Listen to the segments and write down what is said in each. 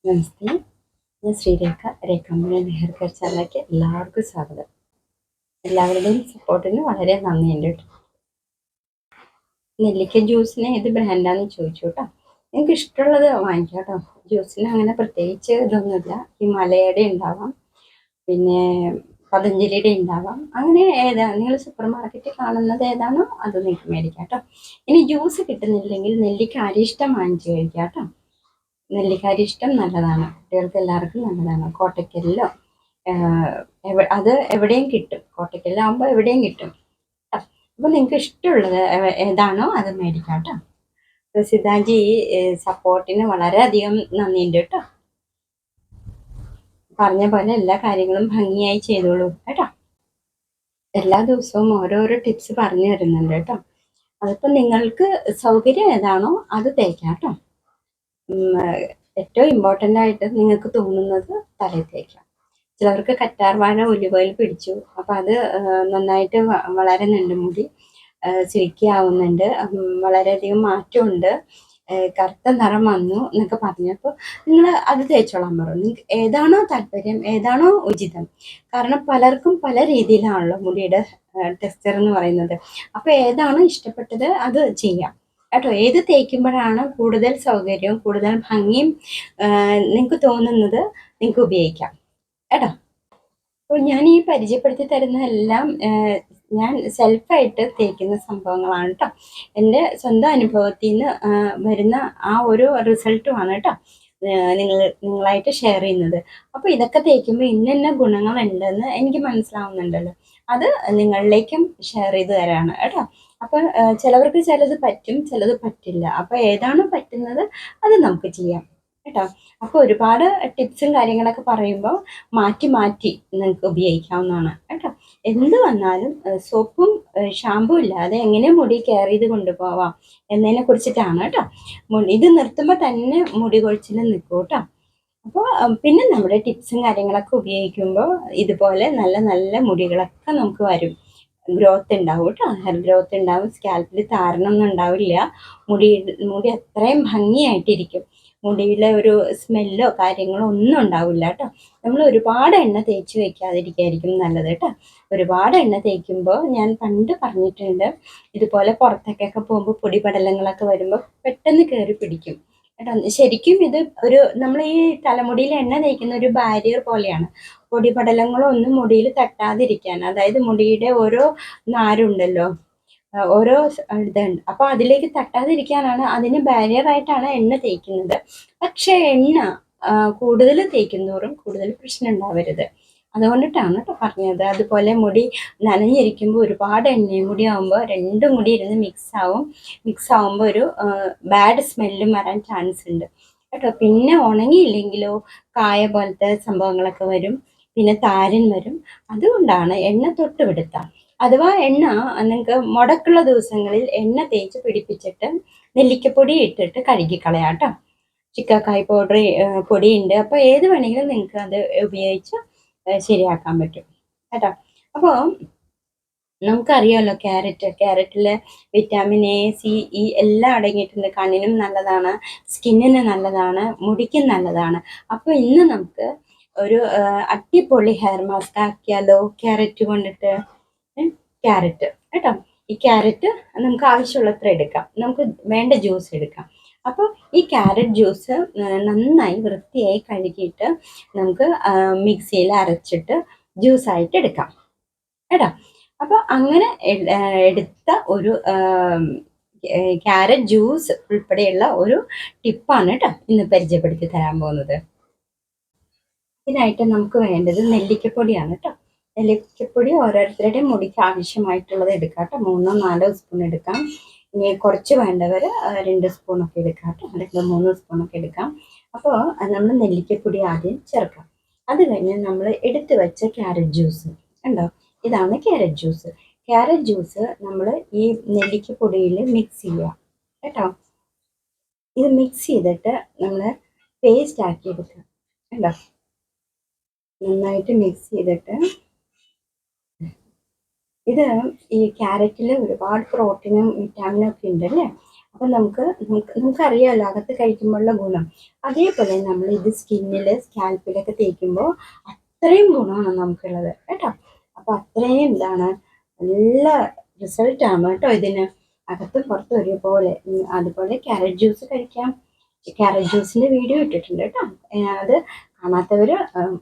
നമസ്തേ. ഞാൻ Sreerekha. രേഖാമണി hair care ചാനലിലേക്ക് എല്ലാവർക്കും സ്വാഗതം. എല്ലാവരുടെയും സപ്പോർട്ടിന് വളരെ നന്ദിയുണ്ട് കേട്ടോ. നെല്ലിക്ക ജ്യൂസിന് ഏത് ബ്രാൻഡാന്ന് ചോദിച്ചു കേട്ടോ. എനിക്ക് ഇഷ്ടമുള്ളത് വാങ്ങിക്കാം കേട്ടോ. ജ്യൂസിന് അങ്ങനെ പ്രത്യേകിച്ച് ഇതൊന്നുമില്ല. ഹിമാലയയുടെ ഉണ്ടാവാം, പിന്നെ പതഞ്ജലിയുടെ ഉണ്ടാവാം. അങ്ങനെ ഏതാ നിങ്ങൾ സൂപ്പർ മാർക്കറ്റിൽ കാണുന്നത് ഏതാണോ അത് നിങ്ങൾക്ക് മേടിക്കാം കേട്ടോ. ഇനി ജ്യൂസ് കിട്ടുന്നില്ലെങ്കിൽ നെല്ലിക്ക അരിഷ്ടം വാങ്ങിച്ച് കഴിക്കാം കേട്ടോ. നെല്ലിക്കാരിഷ്ടം നല്ലതാണ്, കുട്ടികൾക്ക് എല്ലാവർക്കും നല്ലതാണ്. കോട്ടയ്ക്കലിലോ അത് എവിടെയും കിട്ടും. കോട്ടയ്ക്കലിലാകുമ്പോൾ എവിടെയും കിട്ടും. അപ്പോൾ നിങ്ങൾക്ക് ഇഷ്ടമുള്ളത് ഏതാണോ അത് മേടിക്കാം കേട്ടോ. പ്രസിദ്ധാജി സപ്പോർട്ടിന് വളരെയധികം നന്ദിയുണ്ട് കേട്ടോ. പറഞ്ഞ പോലെ എല്ലാ കാര്യങ്ങളും ഭംഗിയായി ചെയ്തോളൂ കേട്ടോ. എല്ലാ ദിവസവും ഓരോരോ ടിപ്സ് പറഞ്ഞു തരുന്നുണ്ട് കേട്ടോ. അതിപ്പോൾ നിങ്ങൾക്ക് സൗകര്യം ഏതാണോ അത് തേക്കാം കേട്ടോ. ഏറ്റവും ഇമ്പോർട്ടൻ്റ് ആയിട്ട് നിങ്ങൾക്ക് തോന്നുന്നത് തലയിൽ തേക്കാം. ചിലവർക്ക് കറ്റാർവാഴ ഒലിവ് ഓയിൽ പിടിച്ചു, അപ്പം അത് നന്നായിട്ട് വളരുന്നുണ്ട്, മുടി സിൽക്കി ആവുന്നുണ്ട്, വളരെയധികം മാറ്റമുണ്ട്, കറുത്ത നിറം വന്നു എന്നൊക്കെ പറഞ്ഞപ്പോൾ നിങ്ങൾ അത് തേച്ചോളാൻ പറഞ്ഞു. നിങ്ങൾക്ക് ഏതാണോ താല്പര്യം, ഏതാണോ ഉചിതം, കാരണം പലർക്കും പല രീതിയിലാണല്ലോ മുടിയുടെ ടെക്സ്ചർ എന്ന് പറയുന്നത്. അപ്പോൾ ഏതാണോ ഇഷ്ടപ്പെട്ടത് അത് ചെയ്യാം കേട്ടോ. ഏത് തേക്കുമ്പോഴാണ് കൂടുതൽ സൗകര്യവും കൂടുതൽ ഭംഗിയും നിങ്ങൾക്ക് തോന്നുന്നത് നിങ്ങൾക്ക് ഉപയോഗിക്കാം കേട്ടോ. അപ്പോൾ ഞാൻ ഈ പരിചയപ്പെടുത്തി തരുന്നതെല്ലാം ഞാൻ സെൽഫായിട്ട് തേക്കുന്ന സംഭവങ്ങളാണ് കേട്ടോ. എൻ്റെ സ്വന്തം അനുഭവത്തിൽ നിന്ന് വരുന്ന ആ ഒരു റിസൾട്ടുമാണ് കേട്ടോ നിങ്ങളായിട്ട് ഷെയർ ചെയ്യുന്നത്. അപ്പോൾ ഇതൊക്കെ തേക്കുമ്പോൾ ഇന്ന ഗുണങ്ങളുണ്ടെന്ന് എനിക്ക് മനസ്സിലാവുന്നുണ്ടല്ലോ, അത് നിങ്ങളിലേക്കും ഷെയർ ചെയ്ത് തരാണ് കേട്ടോ. അപ്പോൾ ചിലവർക്ക് ചിലത് പറ്റും, ചിലത് പറ്റില്ല. അപ്പോൾ ഏതാണ് പറ്റുന്നത് അത് നമുക്ക് ചെയ്യാം കേട്ടോ. അപ്പോൾ ഒരുപാട് ടിപ്സും കാര്യങ്ങളൊക്കെ പറയുമ്പോൾ മാറ്റി മാറ്റി നിങ്ങൾക്ക് ഉപയോഗിക്കാവുന്നതാണ് കേട്ടോ. എന്ത് വന്നാലും സോപ്പും ഷാമ്പും ഇല്ലാതെ എങ്ങനെ മുടി കെയർ ചെയ്ത് കൊണ്ടുപോവാം എന്നതിനെ കുറിച്ചിട്ടാണ് കേട്ടോ. ഇത് നിർത്തുമ്പോൾ തന്നെ മുടി കൊഴിച്ചിൽ നിൽക്കും കേട്ടോ. അപ്പോൾ പിന്നെ നമ്മുടെ ടിപ്സും കാര്യങ്ങളൊക്കെ ഉപയോഗിക്കുമ്പോൾ ഇതുപോലെ നല്ല നല്ല മുടികളൊക്കെ നമുക്ക് വരും. ഗ്രോത്ത് ഉണ്ടാവും കേട്ടോ. ഹെയർ ഗ്രോത്ത് ഉണ്ടാവും. സ്കാൽപ്പിൽ താരനൊന്നും ഉണ്ടാവില്ല. മുടി അത്രയും ഭംഗിയായിട്ടിരിക്കും. മുടിയിലെ ഒരു സ്മെല്ലോ കാര്യങ്ങളോ ഒന്നും ഉണ്ടാവില്ല കേട്ടോ. നമ്മൾ ഒരുപാട് എണ്ണ തേച്ച് വയ്ക്കാതിരിക്കുകയായിരിക്കും നല്ലത് കേട്ടോ. ഒരുപാട് എണ്ണ തേക്കുമ്പോൾ ഞാൻ പണ്ട് പറഞ്ഞിട്ടുണ്ട്, ഇതുപോലെ പുറത്തേക്കൊക്കെ പോകുമ്പോൾ പൊടിപടലങ്ങളൊക്കെ വരുമ്പോൾ പെട്ടെന്ന് കയറി പിടിക്കും കേട്ടോ. ശരിക്കും ഇത് ഒരു നമ്മൾ ഈ തലമുടിയിൽ എണ്ണ തേക്കുന്ന ഒരു ബാരിയർ പോലെയാണ്. പൊടിപടലങ്ങളൊന്നും മുടിയിൽ തട്ടാതിരിക്കാൻ, അതായത് മുടിയുടെ ഓരോ നാരുണ്ടല്ലോ, ഓരോ ഇതുണ്ട്, അപ്പോൾ അതിലേക്ക് തട്ടാതിരിക്കാനാണ്, അതിന് ബാരിയറായിട്ടാണ് എണ്ണ തേക്കുന്നത്. പക്ഷേ എണ്ണ കൂടുതൽ തേക്കുന്നതോറും കൂടുതൽ പ്രശ്നം ഉണ്ടാവരുത്, അതുകൊണ്ടിട്ടാണ് കേട്ടോ പറഞ്ഞത്. അതുപോലെ മുടി നനഞ്ഞിരിക്കുമ്പോൾ ഒരുപാട് എണ്ണയും കൂടി ആകുമ്പോൾ രണ്ടും കൂടി ഇരുന്ന് മിക്സ് ആവുമ്പോൾ ഒരു ബാഡ് സ്മെല്ലും വരാൻ ചാൻസ് ഉണ്ട് കേട്ടോ. പിന്നെ ഉണങ്ങിയില്ലെങ്കിലോ കായ പോലത്തെ സംഭവങ്ങളൊക്കെ വരും, പിന്നെ താരൻ വരും. അതുകൊണ്ടാണ് എണ്ണ തൊട്ടുപിടുത്തം. അഥവാ എണ്ണ നിങ്ങൾക്ക് മുടക്കുള്ള ദിവസങ്ങളിൽ എണ്ണ തേച്ച് പിടിപ്പിച്ചിട്ട് നെല്ലിക്കപ്പൊടി ഇട്ടിട്ട് കഴുകിക്കളയാം കേട്ടോ. ചിക്കക്കായ് പൗഡർ പൊടിയുണ്ട്, അപ്പോൾ ഏത് വേണമെങ്കിലും നിങ്ങൾക്ക് അത് ഉപയോഗിച്ച് ശരിയാക്കാൻ പറ്റും കേട്ടോ. അപ്പോൾ നമുക്കറിയാമല്ലോ, ക്യാരറ്റിൽ വിറ്റാമിൻ എ, സി, ഇ എല്ലാം അടങ്ങിയിട്ടുണ്ട്. കണ്ണിനും നല്ലതാണ്, സ്കിന്നിന് നല്ലതാണ്, മുടിക്കും നല്ലതാണ്. അപ്പോൾ ഇന്ന് നമുക്ക് ഒരു അടിപൊളി ഹെയർ മാസ്ക് ആക്കിയാലോ, ക്യാരറ്റ് കൊണ്ടിട്ട്. ക്യാരറ്റ് കേട്ടോ, ഈ ക്യാരറ്റ് നമുക്ക് ആവശ്യമുള്ളത്ര എടുക്കാം, നമുക്ക് വേണ്ട ജ്യൂസ് എടുക്കാം. അപ്പോൾ ഈ ക്യാരറ്റ് ജ്യൂസ് നന്നായി വൃത്തിയായി കഴുകിയിട്ട് നമുക്ക് മിക്സിയിൽ അരച്ചിട്ട് ജ്യൂസായിട്ട് എടുക്കാം കേട്ടോ. അപ്പോൾ അങ്ങനെ എടുത്ത ഒരു ക്യാരറ്റ് ജ്യൂസ് ഉൾപ്പെടെയുള്ള ഒരു ടിപ്പാണ് കേട്ടോ ഇന്ന് പരിചയപ്പെടുത്തി തരാൻ പോകുന്നത്. ഇതിനായിട്ട് നമുക്ക് വേണ്ടത് നെല്ലിക്കപ്പൊടിയാണ് കേട്ടോ. നെല്ലിക്കപ്പൊടി ഓരോരുത്തരുടെയും മുടിക്ക് ആവശ്യമായിട്ടുള്ളത് എടുക്കാം കേട്ടോ. 3-4 സ്പൂൺ എടുക്കാം. ഇനി കുറച്ച് വേണ്ടവർ 2 സ്പൂണൊക്കെ എടുക്കാം കേട്ടോ, അല്ലെങ്കിൽ 3 സ്പൂണൊക്കെ എടുക്കാം. അപ്പോൾ നമ്മൾ നെല്ലിക്കപ്പൊടി ആദ്യം ചേർക്കാം. അത് കഴിഞ്ഞ് നമ്മൾ എടുത്തു വെച്ച ക്യാരറ്റ് ജ്യൂസ് ഉണ്ടോ, ഇതാണ് ക്യാരറ്റ് ജ്യൂസ്. ക്യാരറ്റ് ജ്യൂസ് നമ്മൾ ഈ നെല്ലിക്കപ്പൊടിയിൽ മിക്സ് ചെയ്യുക കേട്ടോ. ഇത് മിക്സ് ചെയ്തിട്ട് നമ്മൾ പേസ്റ്റ് ആക്കി എടുക്കുക കേട്ടോ. നന്നായിട്ട് മിക്സ് ചെയ്തിട്ട്, ഇത് ഈ ക്യാരറ്റിൽ ഒരുപാട് പ്രോട്ടീനും വിറ്റാമിനും ഒക്കെ ഉണ്ടല്ലേ. അപ്പം നമുക്കറിയാമല്ലോ അകത്ത് കഴിക്കുമ്പോഴുള്ള ഗുണം. അതേപോലെ നമ്മൾ ഇത് സ്കിന്നിൽ സ്കാൽപ്പിലൊക്കെ തേക്കുമ്പോൾ അത്രയും ഗുണമാണ് നമുക്കുള്ളത് കേട്ടോ. അപ്പോൾ അത്രയും എന്താണ് നല്ല റിസൾട്ടാണ് കേട്ടോ ഇതിന്, അകത്തും പുറത്തും ഒരുപോലെ. അതുപോലെ ക്യാരറ്റ് ജ്യൂസ് കഴിക്കാം. ക്യാരറ്റ് ജ്യൂസിൻ്റെ വീഡിയോ ഇട്ടിട്ടുണ്ട് കേട്ടോ. അത് കാണാത്തവർ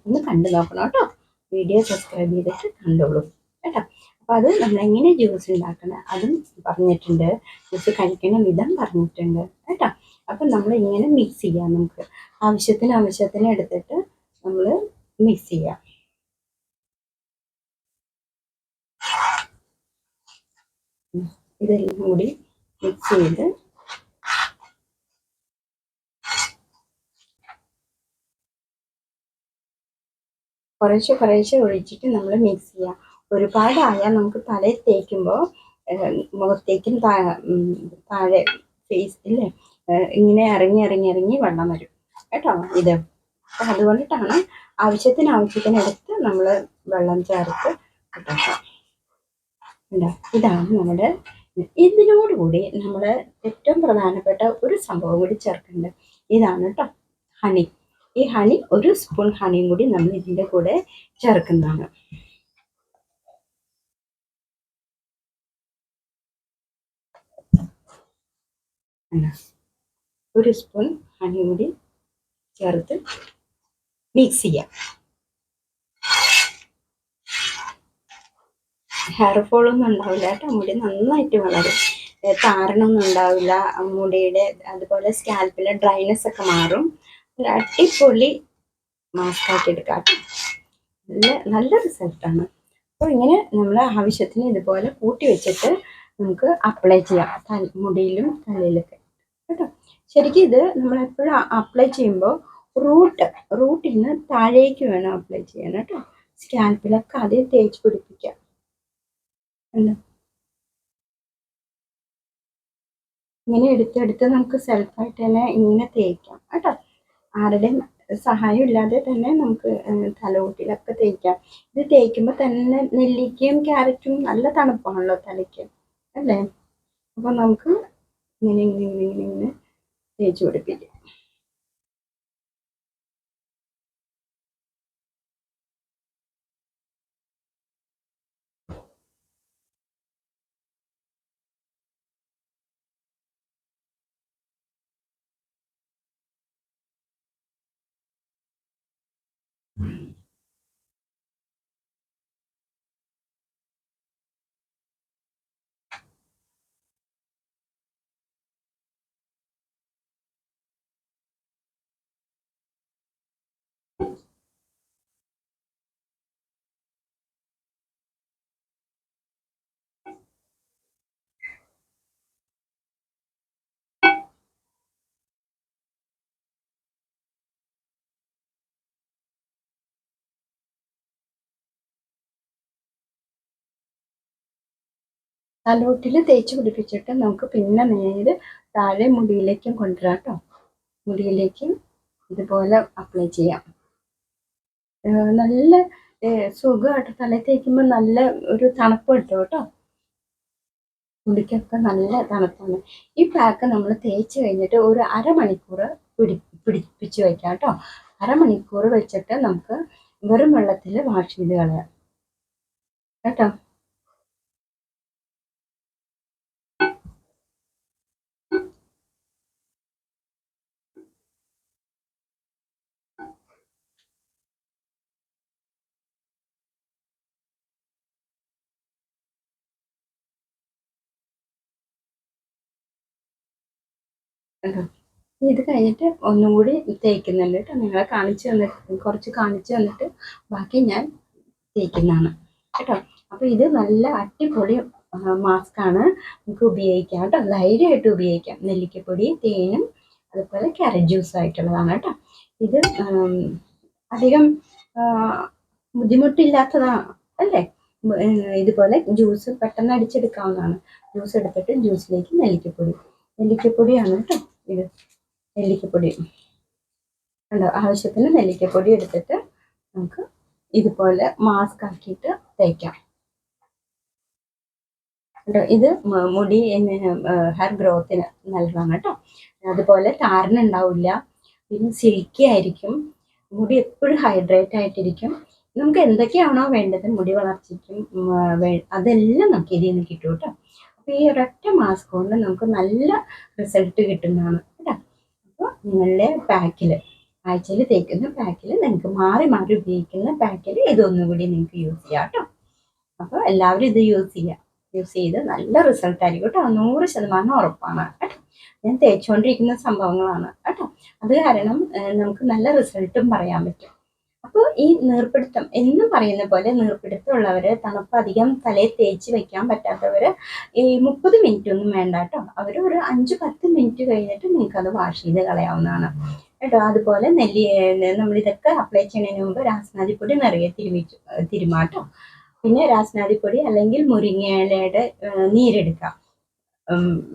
ഒന്ന് കണ്ടു നോക്കണം കേട്ടോ. വീഡിയോ സബ്സ്ക്രൈബ് ചെയ്തിട്ട് കണ്ടോളൂ കേട്ടോ. അപ്പോൾ അത് നമ്മളെങ്ങനെ ജ്യൂസ് ഉണ്ടാക്കണം അതും പറഞ്ഞിട്ടുണ്ട്, ജ്യൂസ് കഴിക്കുന്ന വിധം പറഞ്ഞിട്ടുണ്ട് കേട്ടോ. അപ്പം നമ്മൾ ഇങ്ങനെ മിക്സ് ചെയ്യാം. നമുക്ക് ആവശ്യത്തിന് എടുത്തിട്ട് നമ്മൾ മിക്സ് ചെയ്യാം. ഇതെല്ലാം കൂടി മിക്സ് ചെയ്ത് കുറേശ്ശെ ഒഴിച്ചിട്ട് നമ്മൾ മിക്സ് ചെയ്യാം. ഒരുപാടായാൽ നമുക്ക് തലയിൽ തേക്കുമ്പോൾ മുഖത്തേക്കും താഴെ ഫേസ് ഇല്ലേ ഇങ്ങനെ ഇറങ്ങി വെള്ളം വരും കേട്ടോ ഇത്. അപ്പം അതുകൊണ്ടിട്ടാണ് ആവശ്യത്തിന് എടുത്ത് നമ്മൾ വെള്ളം ചേർത്ത് ഇട്ടാക്കാം. ഇതാണ് നമ്മുടെ. ഇതിനോടുകൂടി നമ്മൾ ഏറ്റവും പ്രധാനപ്പെട്ട ഒരു സംഭവം കൂടി ചേർക്കുന്നുണ്ട്. ഇതാണ് കേട്ടോ ഹണി. ഈ ഹണി, ഒരു സ്പൂൺ ഹണിയും കൂടി നമ്മൾ ഇതിൻ്റെ കൂടെ ചേർക്കുന്നതാണ്. ഒരു സ്പൂൺ ഹണി കൂടി ചേർത്ത് മിക്സ് ചെയ്യാം. ഹെയർ ഫോളൊന്നും ഉണ്ടാവില്ല കേട്ടോ. മുടി നന്നായിട്ട് വളരും, താരനൊന്നും ഉണ്ടാവില്ല മുടിയുടെ. അതുപോലെ സ്കാൽപ്പിലെ ഡ്രൈനെസ് ഒക്കെ മാറും. ഒരു അടിപൊളി മാസ്ക് ആക്കി എടുക്കാം കേട്ടോ. നല്ല റിസൾട്ടാണ്. അപ്പോൾ ഇങ്ങനെ നമ്മൾ ആവശ്യത്തിന് ഇതുപോലെ കൂട്ടി വെച്ചിട്ട് നമുക്ക് അപ്ലൈ ചെയ്യാം മുടിയിലും തലയിലൊക്കെ കേട്ടോ. ശരിക്കും ഇത് നമ്മളെപ്പോഴും അപ്ലൈ ചെയ്യുമ്പോൾ റൂട്ടിൽ നിന്ന് താഴേക്ക് വേണം അപ്ലൈ ചെയ്യാൻ കേട്ടോ. സ്കാൽപ്പിലൊക്കെ ആദ്യം തേച്ച് പിടിപ്പിക്കാം. ഇങ്ങനെ എടുത്തെടുത്ത് നമുക്ക് സെൽഫായിട്ട് തന്നെ ഇങ്ങനെ തേക്കാം കേട്ടോ. ആരുടെയും സഹായം ഇല്ലാതെ തന്നെ നമുക്ക് തലമുട്ടിലൊക്കെ തേക്കാം. ഇത് തേക്കുമ്പോൾ തന്നെ നെല്ലിക്കയും ക്യാരറ്റും നല്ല തണുപ്പാണല്ലോ തലയ്ക്ക് അല്ലേ. അപ്പോൾ നമുക്ക് ഇങ്ങനെ തേച്ച് പിടിപ്പിക്കാം. തലോട്ടിൽ തേച്ച് പിടിപ്പിച്ചിട്ട് നമുക്ക് പിന്നെ നേരെ താഴെ മുടിയിലേക്കും കൊണ്ടുവരാം കേട്ടോ. മുടിയിലേക്കും ഇതുപോലെ അപ്ലൈ ചെയ്യാം. നല്ല സുഖമായിട്ട് തലയിൽ തേക്കുമ്പോൾ നല്ല ഒരു തണുപ്പ് കിട്ടും കേട്ടോ. മുടിക്കൊക്കെ നല്ല തണുപ്പാണ്. ഈ പാക്ക് നമ്മൾ തേച്ച് കഴിഞ്ഞിട്ട് ഒരു അരമണിക്കൂർ പിടിപ്പിച്ച് വയ്ക്കാം കേട്ടോ. അരമണിക്കൂർ വെച്ചിട്ട് നമുക്ക് വെറും വെള്ളത്തിൽ വാഷ് ചെയ്ത് കളയാം കേട്ടോ. ഇത് കഴിഞ്ഞിട്ട് ഒന്നും കൂടി തേക്കുന്നുണ്ട് കേട്ടോ. നിങ്ങളെ കുറച്ച് കാണിച്ചു തന്നിട്ട് ബാക്കി ഞാൻ തേക്കുന്നതാണ് കേട്ടോ. അപ്പോൾ ഇത് നല്ല അടിപൊളി മാസ്കാണ്. നമുക്ക് ഉപയോഗിക്കാം കേട്ടോ. ധൈര്യമായിട്ട് ഉപയോഗിക്കാം. നെല്ലിക്കപ്പൊടി, തേനും അതുപോലെ ക്യാരറ്റ് ജ്യൂസ് ആയിട്ടുള്ളതാണ് കേട്ടോ. ഇത് അധികം ബുദ്ധിമുട്ടില്ലാത്തതാണ് അല്ലേ. ഇതുപോലെ ജ്യൂസ് പെട്ടെന്ന് അടിച്ചെടുക്കാവുന്നതാണ്. ജ്യൂസ് എടുത്തിട്ട് ജ്യൂസിലേക്ക് നെല്ലിക്കപ്പൊടിയാണ് കേട്ടോ. ഇത് നെല്ലിക്കപ്പൊടി ഉണ്ടോ. ആവശ്യത്തിന് നെല്ലിക്കപ്പൊടി എടുത്തിട്ട് നമുക്ക് ഇതുപോലെ മാസ്ക് ആക്കിയിട്ട് തേക്കാം. കേട്ടോ. ഇത് മുടി ഹെയർ ഗ്രോത്തിന് നല്ലതാണ് കേട്ടോ. അതുപോലെ താരനുണ്ടാവില്ല, പിന്നെ സിൽക്കി ആയിരിക്കും, മുടി എപ്പോഴും ഹൈഡ്രേറ്റ് ആയിട്ടിരിക്കും. നമുക്ക് എന്തൊക്കെയാണോ വേണ്ടത് മുടി വളർച്ചയ്ക്കും അതെല്ലാം നമുക്ക് ഇതിൽ നിന്ന് കിട്ടും കേട്ടോ. അപ്പോൾ ഈ ഒരൊറ്റ മാസ്ക് കൊണ്ട് നമുക്ക് നല്ല റിസൾട്ട് കിട്ടുന്നതാണ് കേട്ടോ. അപ്പോൾ നിങ്ങളുടെ പാക്കിൽ, ആഴ്ചയിൽ തേക്കുന്ന പാക്കിൽ, നിങ്ങൾക്ക് മാറി മാറി ഉപയോഗിക്കുന്ന പാക്കിൽ ഇതൊന്നുകൂടി നിങ്ങൾക്ക് യൂസ് ചെയ്യാം കേട്ടോ. അപ്പോൾ എല്ലാവരും ഇത് യൂസ് ചെയ്ത് നല്ല റിസൾട്ട് ആയിരിക്കും കേട്ടോ. 100% ഉറപ്പാണ് കേട്ടോ. ഞാൻ തേച്ചുകൊണ്ടിരിക്കുന്ന സംഭവങ്ങളാണ് കേട്ടോ. അത് കാരണം നമുക്ക് നല്ല റിസൾട്ടും പറയാൻ പറ്റും. അപ്പോൾ ഈ നീർപ്പിടുത്തം എന്ന് പറയുന്ന പോലെ നീർപ്പിടുത്തമുള്ളവർ, തണുപ്പ് അധികം തലയിൽ തേച്ച് വെക്കാൻ പറ്റാത്തവർ ഈ 30 മിനിറ്റ് ഒന്നും വേണ്ട കേട്ടോ. അവർ ഒരു 5-10 മിനിറ്റ് കഴിഞ്ഞിട്ട് നിങ്ങൾക്ക് അത് വാഷ് ചെയ്ത് കളയാവുന്നതാണ് കേട്ടോ. അതുപോലെ നമ്മളിതൊക്കെ അപ്ലൈ ചെയ്യുന്നതിന് മുമ്പ് രാസനാദിപ്പൊടി നിറയെ തിരുമാട്ടോ. പിന്നെ രാസനാദിപ്പൊടി അല്ലെങ്കിൽ മുരിങ്ങയിലയുടെ നീരെടുക്കാം.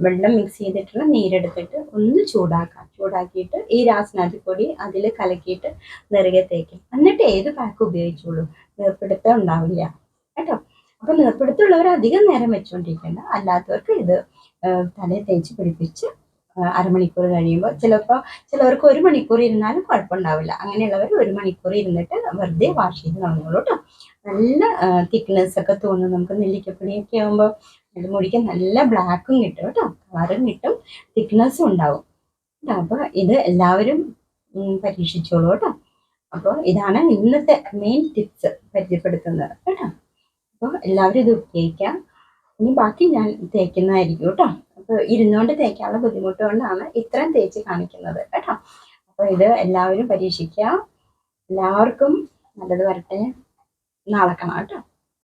വെള്ളം മിക്സ് ചെയ്തിട്ടുള്ള നീരെടുത്തിട്ട് ഒന്ന് ചൂടാക്കിയിട്ട് ഈ രാസനാദിപ്പൊടി അതിൽ കലക്കിയിട്ട് നിറയെ തേക്കും. എന്നിട്ട് ഏത് പാക്ക് ഉപയോഗിച്ചോളൂ, നീർപ്പിടുത്തം ഉണ്ടാവില്ല കേട്ടോ. അപ്പൊ നീർപ്പിടുത്തമുള്ളവർ അധികം നേരം വെച്ചുകൊണ്ടിരിക്കേണ്ട, അല്ലാത്തവർക്ക് ഇത് തലയിൽ തേച്ച് പിടിപ്പിച്ച് അരമണിക്കൂർ കഴിയുമ്പോൾ, ചിലവർക്ക് 1 മണിക്കൂർ ഇരുന്നാലും കുഴപ്പമുണ്ടാവില്ല. അങ്ങനെയുള്ളവർ 1 മണിക്കൂർ ഇരുന്നിട്ട് വെറുതെ വാഷ് ചെയ്ത് കളഞ്ഞോളൂ കേട്ടോ. നല്ല തിക്നെസ് ഒക്കെ തോന്നും നമുക്ക്. നെല്ലിക്കപ്പൊടിയൊക്കെ ആകുമ്പോൾ മുടിക്ക് നല്ല ബ്ലാക്കും കിട്ടും കേട്ടോ, കളറും കിട്ടും, തിക്നെസ്സും ഉണ്ടാവും. അപ്പോൾ ഇത് എല്ലാവരും പരീക്ഷിച്ചോളൂ കേട്ടോ. അപ്പോൾ ഇതാണ് ഇന്നത്തെ മെയിൻ ടിപ്സ് പരിചയപ്പെടുത്തുന്നത് കേട്ടോ. അപ്പോൾ എല്ലാവരും ഇത് ഉപയോഗിക്കാം. ഇനി ബാക്കി ഞാൻ തേക്കുന്നതായിരിക്കും കേട്ടോ. അപ്പോൾ ഇരുന്നുകൊണ്ട് തേക്കാനുള്ള ബുദ്ധിമുട്ട് കൊണ്ടാണ് ഇത്രയും തേച്ച് കാണിക്കുന്നത് കേട്ടോ. അപ്പോൾ ഇത് എല്ലാവരും പരീക്ഷിക്കുക. എല്ലാവർക്കും നല്ലത് വരട്ടെ. നാളെ കാണാം കേട്ടോ.